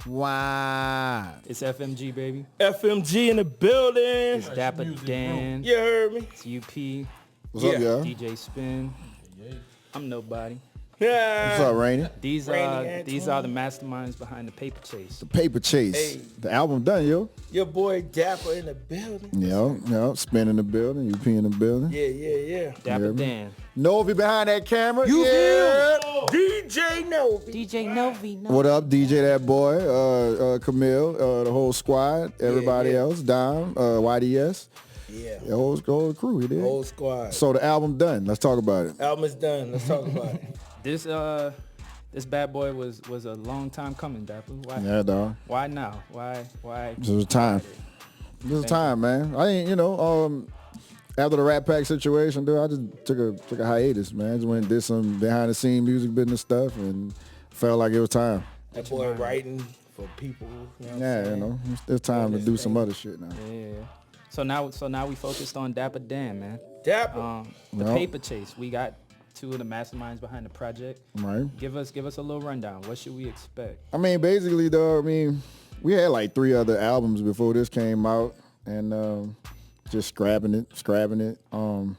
Wow. It's FMG, baby. FMG in the building. It's Dappa Dan. You heard me. It's UP. What's up, y'all? DJ Spin. I'm nobody. Yeah. What's up, Rainy? These Rainy are Antoine. the masterminds behind the Paper Chase. The Paper Chase. Hey. The album done, yo. Your boy Dappa in the building. Yo, Spin in the building, UP in the building. Yeah. Dappa Dan. Novi behind that camera. You yeah. DJ Novi. DJ Novi. What up, DJ that boy, Camille, the whole squad, everybody yeah. else, Dom, YDS, Yeah. the whole crew, you did. Whole squad. So the album done. Let's talk about it. Album is done. Let's talk about it. This bad boy was a long time coming, Dappa. Why? Yeah, dog. Why now? Why? This was time. This was time, man. I ain't, after the Rat Pack situation, dude, I just took a hiatus, man. Just went and did some behind the scene music business stuff and felt like it was time. That boy writing for people. It's time to do some other shit now. Yeah. So now we focused on Dappa Dan, man. Dappa. The Paper Chase. We got two of the masterminds behind the project. Right. Give us a little rundown. What should we expect? I mean, basically, though, we had like 3 other albums before this came out, and just scrapping it. And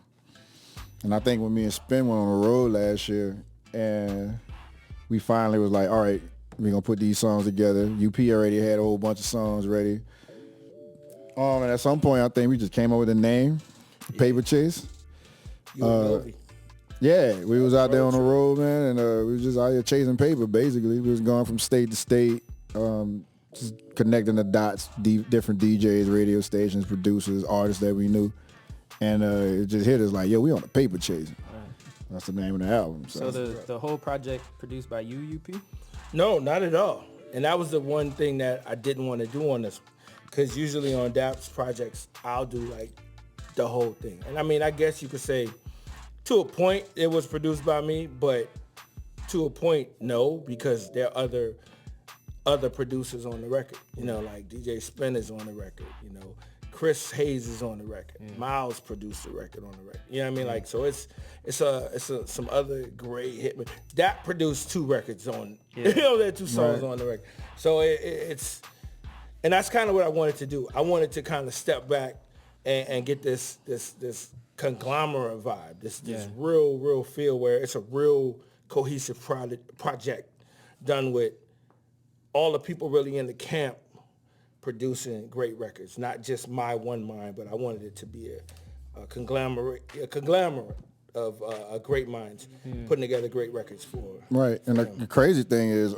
I think when me and Spin went on the road last year, and we finally was like, all right, we're gonna put these songs together. UP already had a whole bunch of songs ready. And at some point, I think we just came up with a name, Paper Chase. You and Novi. Yeah, we was out there on the road, man, and we was just out here chasing paper, basically. We was going from state to state, just connecting the dots, different DJs, radio stations, producers, artists that we knew. And it just hit us like, yo, we on a paper chase. Right. That's the name of the album. So the whole project produced by you, UP? No, not at all. And that was the one thing that I didn't want to do on this. Because usually on Dap's projects, I'll do like the whole thing. And I mean, I guess you could say, to a point, it was produced by me, but to a point, no, because there are other producers on the record. Like DJ Spin is on the record. Chris Hayes is on the record. Miles produced the record on the record. You know what I mean? Like, so it's some other great hitmen. That produced 2 records on. There are 2 songs on the record. So it's, and that's kind of what I wanted to do. I wanted to kind of step back and get this conglomerate vibe, this real feel where it's a real cohesive project done with all the people really in the camp producing great records, not just my one mind, but I wanted it to be a conglomerate of great minds putting together great records for. Right, and the crazy thing is,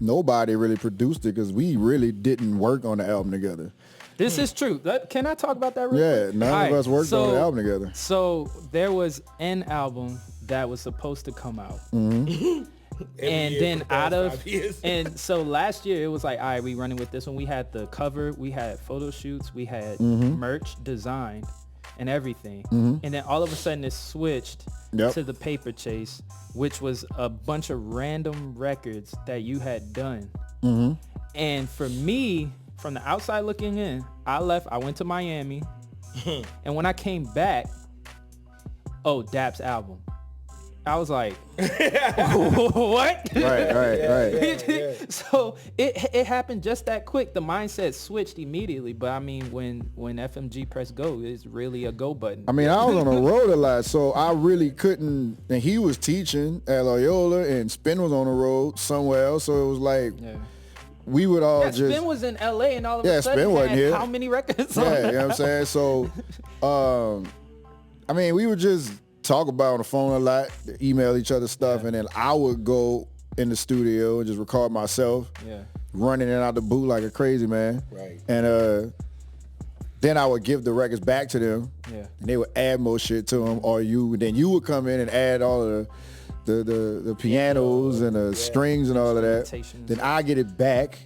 nobody really produced it because we really didn't work on the album together. This is true. Can I talk about that real quick? None of us worked on the album together. So there was an album that was supposed to come out. Mm-hmm. And then and so last year it was like, all right, we running with this one. We had the cover, we had photo shoots, we had merch designed and everything. And then all of a sudden it switched to the Paper Chase, which was a bunch of random records that you had done. And for me, from the outside looking in, I went to Miami, and when I came back, Dap's album. I was like, what? Right. So it happened just that quick. The mindset switched immediately. But I mean, when FMG press go, it's really a go button. I mean, I was on the road a lot, so I really couldn't. And he was teaching at Loyola, and Spin was on the road somewhere else. So it was like, we would all just. Spin was in LA, and all of a sudden Spin wasn't had here. How many records? You know what I'm saying? So, I mean, we would just talk about on the phone a lot, email each other stuff, and then I would go in the studio and just record myself, running in and out the booth like a crazy man. Right. And then I would give the records back to them, and they would add more shit to them, or then you would come in and add all of the pianos and the strings and all of that. Then I get it back,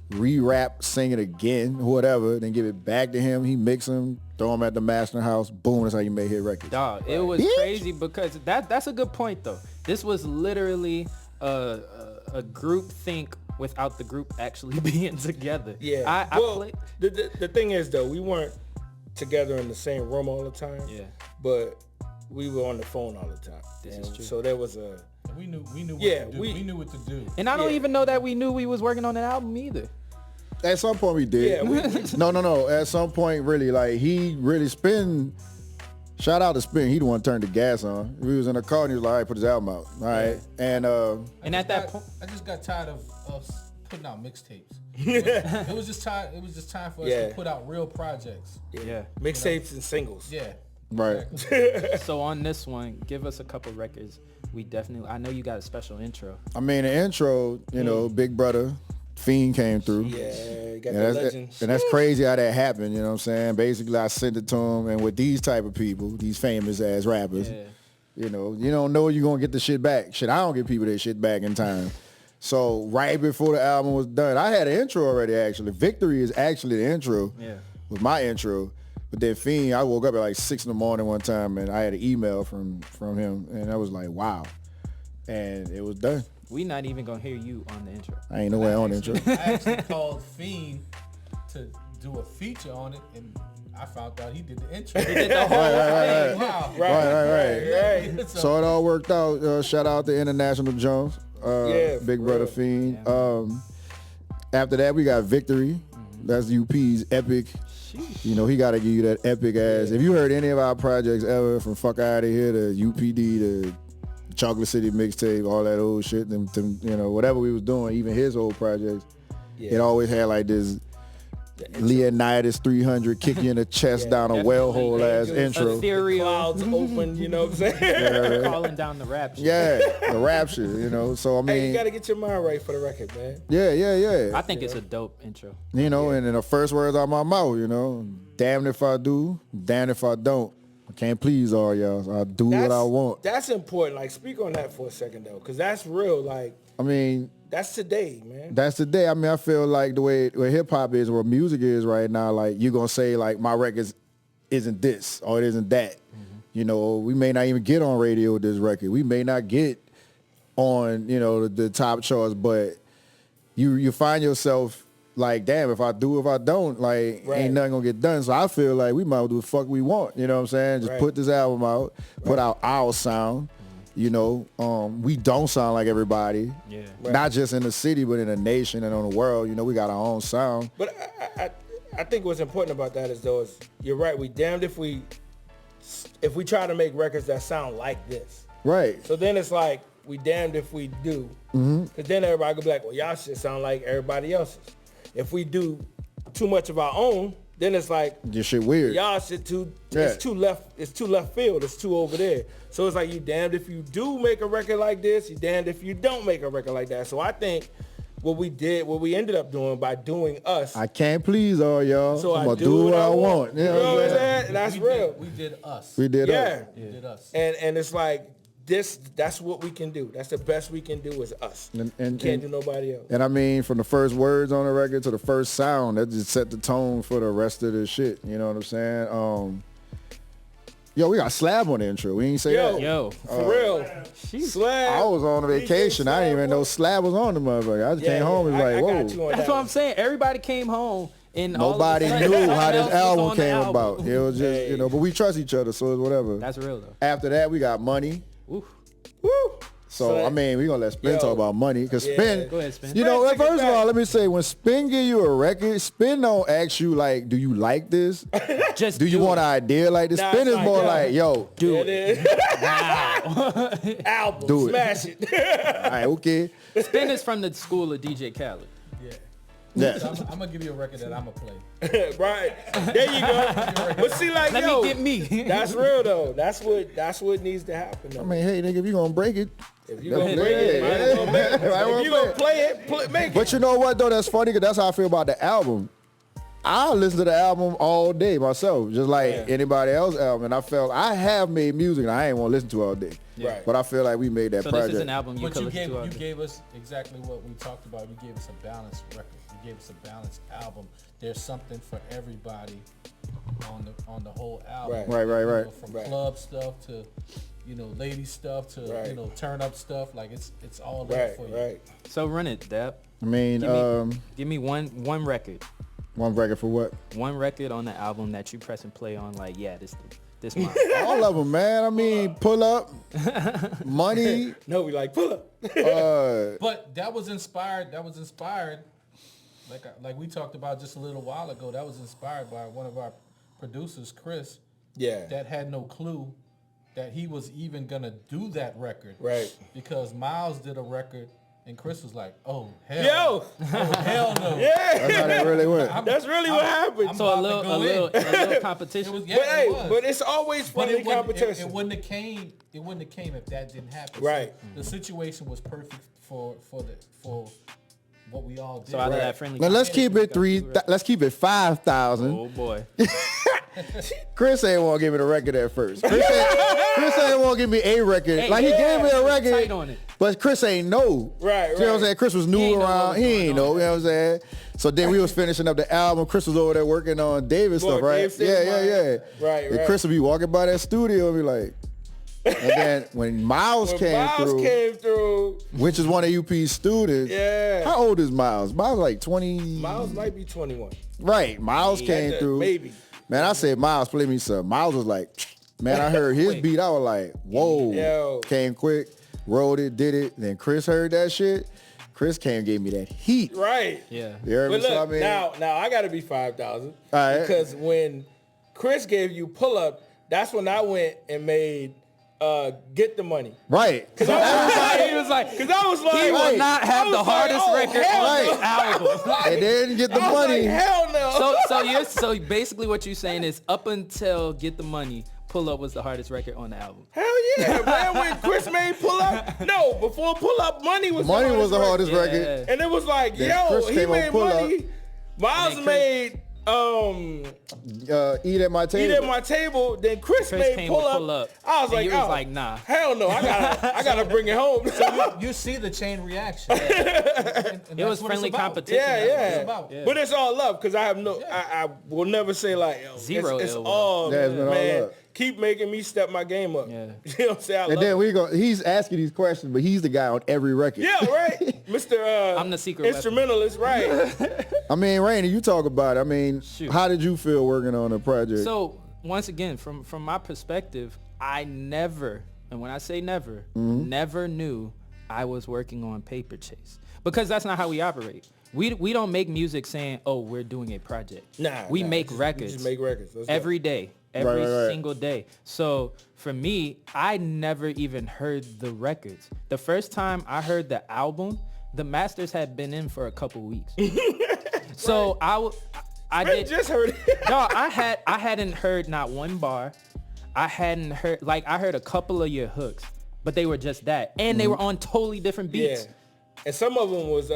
re-rap, sing it again, whatever, then give it back to him. He mix them, throw them at the master house. Boom, that's how you make hit records. Dog, it was crazy because that's a good point though. This was literally a group think without the group actually being together. Yeah. The thing is though, we weren't together in the same room all the time. Yeah. But we were on the phone all the time. This is true. So there was We knew what Yeah, to do. we We knew what to do. And I don't even know that we knew we was working on an album either. At some point we did. Yeah, No. At some point, really, like he really Spin. Shout out to Spin. He the one turned the gas on. We was in the car and he was like, all right, put his album out. All right. And at that point, I just got tired of putting out mixtapes. It was just time. It was just time for us to put out real projects. yeah. mixtapes and singles. Yeah. right. So on this one, give us a couple records. We definitely. I know you got a special intro. I mean, the intro, you know, Big Brother, Fiend came through. Yeah, you got And the legends. that's crazy how that happened, you know what I'm saying? Basically, I sent it to him, and with these type of people, these famous ass rappers, Yeah. you know, you don't know you're going to get the shit back. Shit, I don't get people their shit back in time. So right before the album was done, I had an intro already, actually. Victory is actually the intro. Yeah. Was my intro. But then Fiend, I woke up at like 6 in the morning one time, and I had an email from him, and I was like, wow. And it was done. We not even gonna hear you on the intro. I ain't no way on the intro. I actually called Fiend to do a feature on it, and I found out he did the intro. He did the whole thing. Wow. Right. So it all worked out. Shout out to International Jones, Big Brother Fiend. Yeah. After that, we got Victory. That's UP's Epic. You know, he got to give you that epic ass. If you heard any of our projects ever, from Fuck Outta Here to UPD to Chocolate City Mixtape, all that old shit, them, you know, whatever we was doing, even his old projects, it always had like this Leonidas 300 kick you in the chest down a well hole ass intro. The clouds open, you know what I'm saying? Calling down the rap shit. Yeah, the rap shit, you know. So I mean, Hey, you gotta get your mind right for the record, man. yeah. I think it's a dope intro. You know, and then the first words out my mouth, you know, damned if I do, damned if I don't. I can't please all y'all. So I do what I want. That's important. Like, speak on that for a second, though, because that's real. Like, I mean, that's today, man. that's the day. I mean, I feel like the way hip hop is, where music is right now, like you're gonna say like my record isn't this or it isn't that. You know, we may not even get on radio with this record. We may not get on, you know, the top charts, but you find yourself like, damn, if I do, if I don't, like, ain't nothing gonna get done. So I feel like we might as well do the fuck we want. You know what I'm saying? Just put this album out, put out our sound. You know, we don't sound like everybody. Yeah. Not just in the city, but in the nation and on the world. You know, we got our own sound. But I think what's important about that is, though, is you're right. We damned if we try to make records that sound like this. Right. So then it's like, we damned if we do. Because then everybody could be like, well, y'all shit sound like everybody else's. If we do too much of our own, then it's like, Your shit weird. y'all shit it's too left field, it's too over there. So it's like, you damned if you do make a record like this, you damned if you don't make a record like that. So I think what we ended up doing by doing us. I can't please all y'all. So I'm I gonna do what I want. You know what I'm saying? And that's real. We did us. We did Yeah. We did us. And it's like, that's what we can do. That's the best we can do is us. And Can't do nobody else. And I mean, from the first words on the record to the first sound, that just set the tone for the rest of the shit. You know what I'm saying? Yo, we got Slab on the intro. We ain't say that. Yo. For real. Slab. I was on a vacation. I didn't even know Slab was on the motherfucker. I just came home and was like, I whoa. got you on That's that what one. I'm saying. Everybody came home and Nobody all of a sudden, knew how this someone else was album on the came album. about. It was just, you know, but we trust each other, so it's whatever. That's real though. After that, we got Money. Oof. Woo. So, I mean, we going to let Spin talk about money. Because Spin, Go ahead, Spin. you know, Spin, take it first of all, back. let me say, when Spin give you a record, Spin don't ask you, like, do you like this? Just Do you want an idea like this? Nah, Spin it's is like, more yo, like, yo, do It it? is. Album. Do it. Smash it. all right, okay. Spin is from the school of DJ Khaled. Yeah. Yeah. So I'm gonna give you a record that I'm gonna play. Right. There you go. But see, like, Let yo, me get me. that's real though. That's what needs to happen though. I mean, hey, nigga, if you going to break it. If you gonna Yeah, bring it, might as well make it. Might as well If you play gonna it. play it, make it. But you know what, though? That's funny because that's how I feel about the album. I listen to the album all day myself, just like anybody else's album. And I felt I have made music and I ain't want to listen to it all day. Right. But I feel like we made that So project. this is an album you But could you listen to. gave us exactly what we talked about. You gave us a balanced record. You gave us a balanced album. There's something for everybody on the whole album. Right. Right. You know, from Right. club stuff to, you know, lady stuff to, Right. you know, turn up stuff. Like it's all there Right, for you. right. So run it, Dap. I mean, Give me one record. one record for what? One record on the album that you press and play on. Like, yeah, This mine. All of them, man. I mean, pull up, money. No, we like pull up. But that was inspired. Like we talked about just a little while ago. That was inspired by one of our producers, Chris. Yeah. That had no clue that he was even gonna do that record. Right. Because Miles did a record. And Chris was like, "Oh hell, Yo, oh hell no!" Yeah, That's how that really went. that's really what happened. So a little competition. It was, But hey, it was. but it's always But friendly it wouldn't- competition. It wouldn't have came. It wouldn't have came if that didn't happen. Right. So the situation was perfect for what we all did. So out of Right. that friendly. Now let's keep it competition, let's keep it 5,000. Oh boy. Chris ain't want to give me the record at first. Chris ain't want to give me a record. Hey, like he gave me a record, tight on it. but Chris ain't know. Right, You know what I'm right. saying? Chris was new He ain't know what around. was He going ain't on. know. You know what I'm saying? So then we was finishing up the album. Chris was over there working on David stuff, Boy, right? Dave Yeah. Stevens, right, And right. Chris would be walking by that studio and be like, and then when Miles When came Miles through, came through, which is one of UP's students. yeah. How old is Miles? Miles like 20. Miles might be 21. Right. Miles came That- through. Maybe. Man, I said, Miles, play me some. Miles was like, man, I heard his Wait. beat. I was like, whoa. Yo. Came quick, wrote it, did it. Then Chris heard that shit. Chris came and gave me that heat. Right. Yeah. You heard me? But look, So, I mean, now I got to be 5,000. All right. Because when Chris gave you pull up, that's when I went and made Get the Money. right. So He was like, Because I was like, he will Right. not have I the was like, hardest oh, record hell on no. the album. and then get the I was money. like, hell no. So basically what you're saying is up until Get the Money, Pull Up was the hardest record on the album. Hell yeah, man. When Chris made Pull Up, no, before Pull Up, Money was Money was the record. hardest Yeah. record. And it was like, Then yo, Chris he came on made Pull Up. Money. Miles And then made Eat at my Eat table. at My Table. Then Chris Chris made came Pull with Up. Pull Up. I was And like, you was oh, like, nah. hell no, I gotta bring it home. You see the chain reaction. And It that's was what friendly it's about. competition. Yeah, That's what it's yeah. about. Yeah. But it's all love because I have no, I will never say like, yo, Zero It's ill will. all, Yeah, it's been all man. love. Keep making me step my game up. Yeah. You know what I'm saying? I And love then it. we go. He's asking these questions, but he's the guy on every record. Yeah, right, Mr. I'm the secret weapon. instrumentalist, right? I mean, Rainey, you talk about it. I mean, Shoot. how did you feel working on the project? So once again, from my perspective, I never, and when I say never, never knew I was working on Paper Chase because that's not how we operate. We don't make music saying, oh, we're doing a project. Nah, we nah, make we records. just make records. Let's go. Every day. Every right. single day. So for me, I never even heard the records. The first time I heard the album, the masters had been in for a couple weeks. So I Man, did just heard it. no, I hadn't heard not one bar. I hadn't heard I heard a couple of your hooks, but they were just that, and they were on totally different beats. Yeah, and some of them was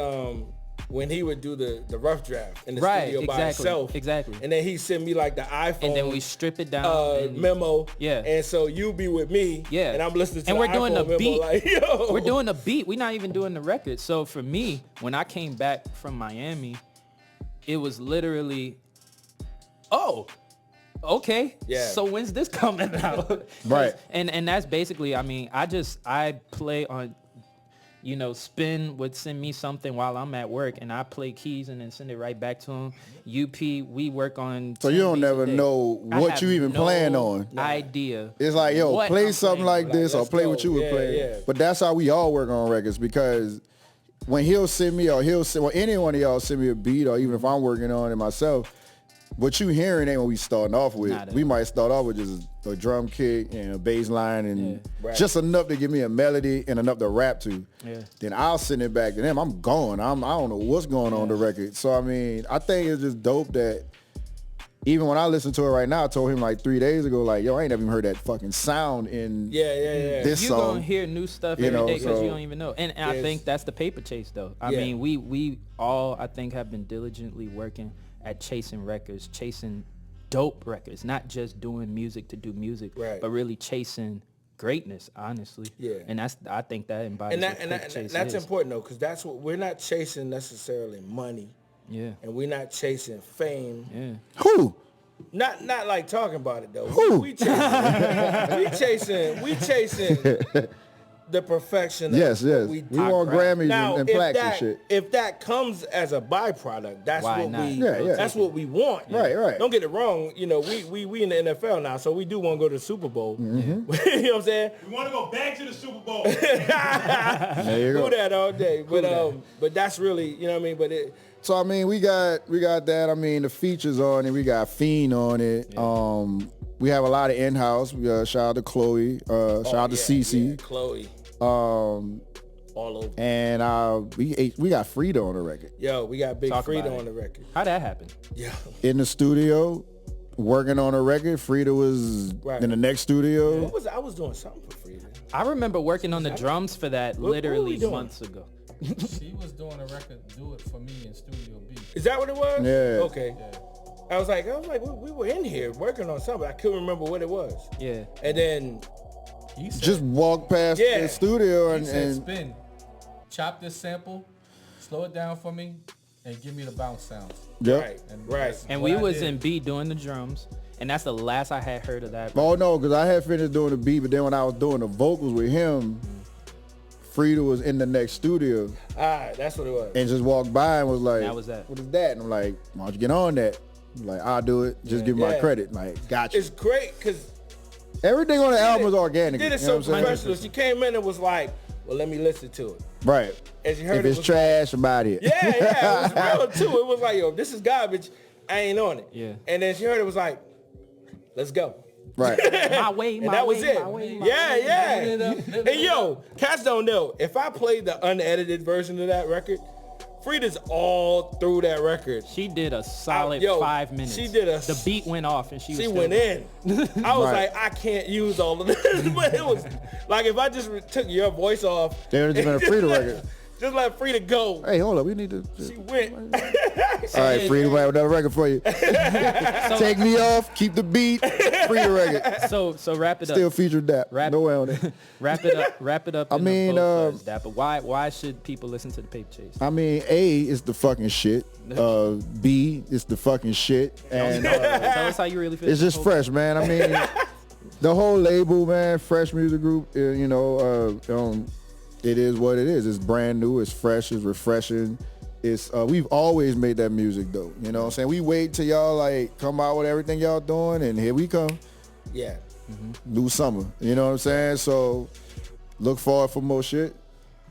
when he would do the rough draft in the Right, studio by exactly, himself. exactly. And then he sent me like the iPhone. And then we strip it down. and memo. Yeah. And so you be with me. Yeah. And I'm listening to And the we're doing iPhone the memo beat. like, yo. We're doing the beat. We're not even doing the record. So for me, when I came back from Miami, it was literally, oh, okay. Yeah. So when's this coming out? Right. And that's basically, I mean, I play on, Spin would send me something while I'm at work, and I play keys and then send it right back to him. UP, we work on. So you 10 don't beats a never day. know I what have you even no plan on. Idea. It's like, yo, what play I'm something playing. like this or let's play go. what you would Yeah, play. yeah. But that's how we all work on records because when he'll send me or any one of y'all send me a beat or even if I'm working on it myself, what you hearing ain't what we starting off with. Not at We all. might start off with just a drum kick and a bass line and Right. just enough to give me a melody and enough to rap to. Yeah. Then I'll send it back to them. I'm gone. I don't know what's going on the record. So I mean, I think it's just dope that even when I listen to it right now, I told him like 3 days ago, like, yo, I ain't never even heard that fucking sound in Yeah. this You song. gonna hear new stuff You every know, day because so- you don't even know. And I Yes. think that's the paper chase, though. I Yeah. mean, we all, I think, have been diligently working at chasing records, chasing dope records, not just doing music to do music, Right. but really chasing greatness, honestly. Yeah. And I think that embodies And what that, paper chase that's is. important though, because that's what we're not chasing necessarily money, Yeah. and we're not chasing fame. Yeah. Who? Not like talking about it though. Who? We chasing the perfection. Yes, of yes. We want Grammys now, and if plaques that, and shit. If that comes as a byproduct, that's Why what not? we. Yeah. That's what we want. Right, right. Don't get it wrong. You know, we in the NFL now, so we do want to go to the Super Bowl. Mm-hmm. You know what I'm saying? We want to go back to the Super Bowl. There you go. Do that all day, but that's really, you know what I mean. But it. So I mean, we got that. I mean, the features on it. We got Fiend on it. Yeah. We have a lot of in-house. We shout out to Chloe. Shout out to Cece. Yeah, Chloe. All over. And we got Frida on the record. Yo, we got Big Talk Frida about on it. the record. How'd that happen? Yeah. In the studio, working on a record. Frida was in the next studio. I was doing something for Frida. I remember working on the drums for that what were literally we doing? months ago. She was doing a record, Do It For Me in Studio B. Is that what it was? Yeah. Okay. Yeah. I was like, we were in here working on something. I couldn't remember what it was. Yeah. And then He said, Just walk past the studio he said, and spin, chop this sample, slow it down for me, and give me the bounce sounds. yep. right. that's And what we I was did. in B doing the drums, and that's the last I had heard of that. Oh no, because I had finished doing the beat, but then when I was doing the vocals with him, Frida was in the next studio That's what it was. and just walked by and was like, That was that. What is that? And I'm like, why don't you get on that? I'm like, I'll do it. Just give me my Yeah. credit. Like, gotcha. It's great because Everything on the album is organic. did it you know so what I'm saying? professional. She came in and was like, well, let me listen to it. Right. And she heard If it it's was trash, about it. Yeah, it was real too. It was like, yo, this is garbage. I ain't on it. Yeah. And then she heard it was like, let's go. Right. My way, And my that was way, it. my way, my Yeah, way. yeah. Hey, yo, cats don't know. If I played the unedited version of that record, Frida's all through that record. She did a solid Yo, 5 minutes. she did a- The beat went off, and she She was went in. I was Right. like, I can't use all of this. But it was like if I just took your voice off. There would have been a Frida record. Just let Frida go. Hey, hold up. We need to. She went. All right, Frida, we have another record for you. Take me off. Keep the beat. Frida record. So wrap it up. Still featured that. Rap- No way on it. Wrap it up. Wrap it up. I in the mean, both sides, Dappa. Why should people listen to the Paper Chase? I mean, A is the fucking shit. B is the fucking shit. And Tell us how you really feel. it's just fresh, man. I mean, the whole label, man, Fresh Music Group, it is what it is. It's brand new. It's fresh. It's refreshing. It's we've always made that music, though. You know what I'm saying? We wait till y'all, like, come out with everything y'all doing, and here we come. Yeah. New summer. You know what I'm saying? So look forward for more shit.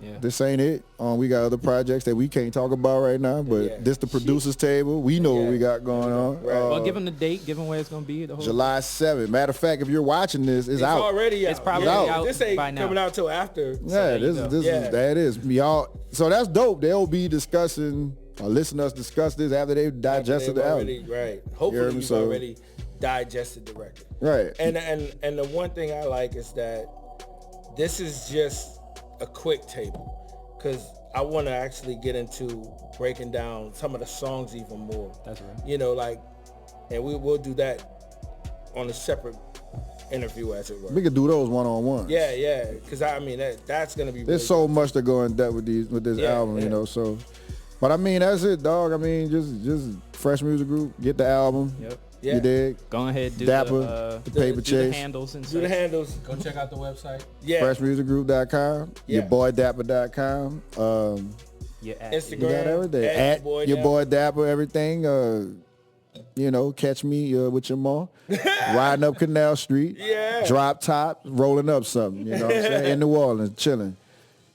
Yeah. This ain't it. We got other projects that we can't talk about right now, but Yeah. this the producers table. We know what we got going on. Right. Well, give them the date. Give them where it's gonna be. The whole July 7th. Matter of fact, if you're watching this, it's out. Already out. It's probably yeah, out This ain't by now. coming out till after. Yeah, you go. this Yeah. is that is y'all. So that's dope. They'll be discussing or listen to us discuss this after they've digested They've the album. already, right. You hear Hopefully me? you've So- already digested the record. Right. And the one thing I like is that this is just a quick table because I want to actually get into breaking down some of the songs even more. That's right. You know, like, and we'll do that on a separate interview, as it were. We could do those one-on-one. Yeah, because I mean that's gonna be. Really There's so much to go in depth with this Yeah, album, yeah. you know. So, but I mean, that's it, dog. I mean, just Fresh Music Group. Get the album. Yep. Yeah. You dig? Go ahead. Do Dappa, the Paper do the Chase. handles and Do the such. handles. Go check out the website. Yeah. FreshMusicGroup.com. Yeah. YourBoyDapper.com. Yeah. Instagram. You got everything. At your boy Dapper, everything. Catch me with your mom. Riding up Canal Street. Yeah. Drop top, rolling up something. You know what I'm saying? In New Orleans, chilling.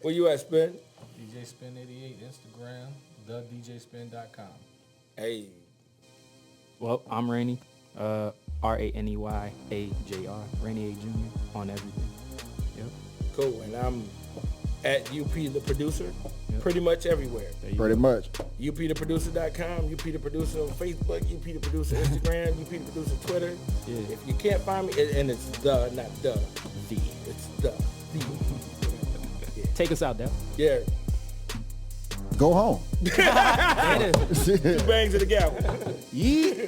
Where you at, Spin? DJ Spin 88 Instagram, thedjspin.com. Hey. Well, I'm Rainy. RANEYAJR. Rainy A Jr. on everything. Yep. Cool. And I'm at UP the producer. Yep. Pretty much everywhere. There you Pretty go. much. UPtheproducer.com, UP the producer on Facebook, UP the producer Instagram, UP the producer Twitter. Yeah. If you can't find me, and it's the, not the, The. it's the. Take us out, Dappa. Yeah. Go home. There it is. Two bangs of the gavel. Yeah.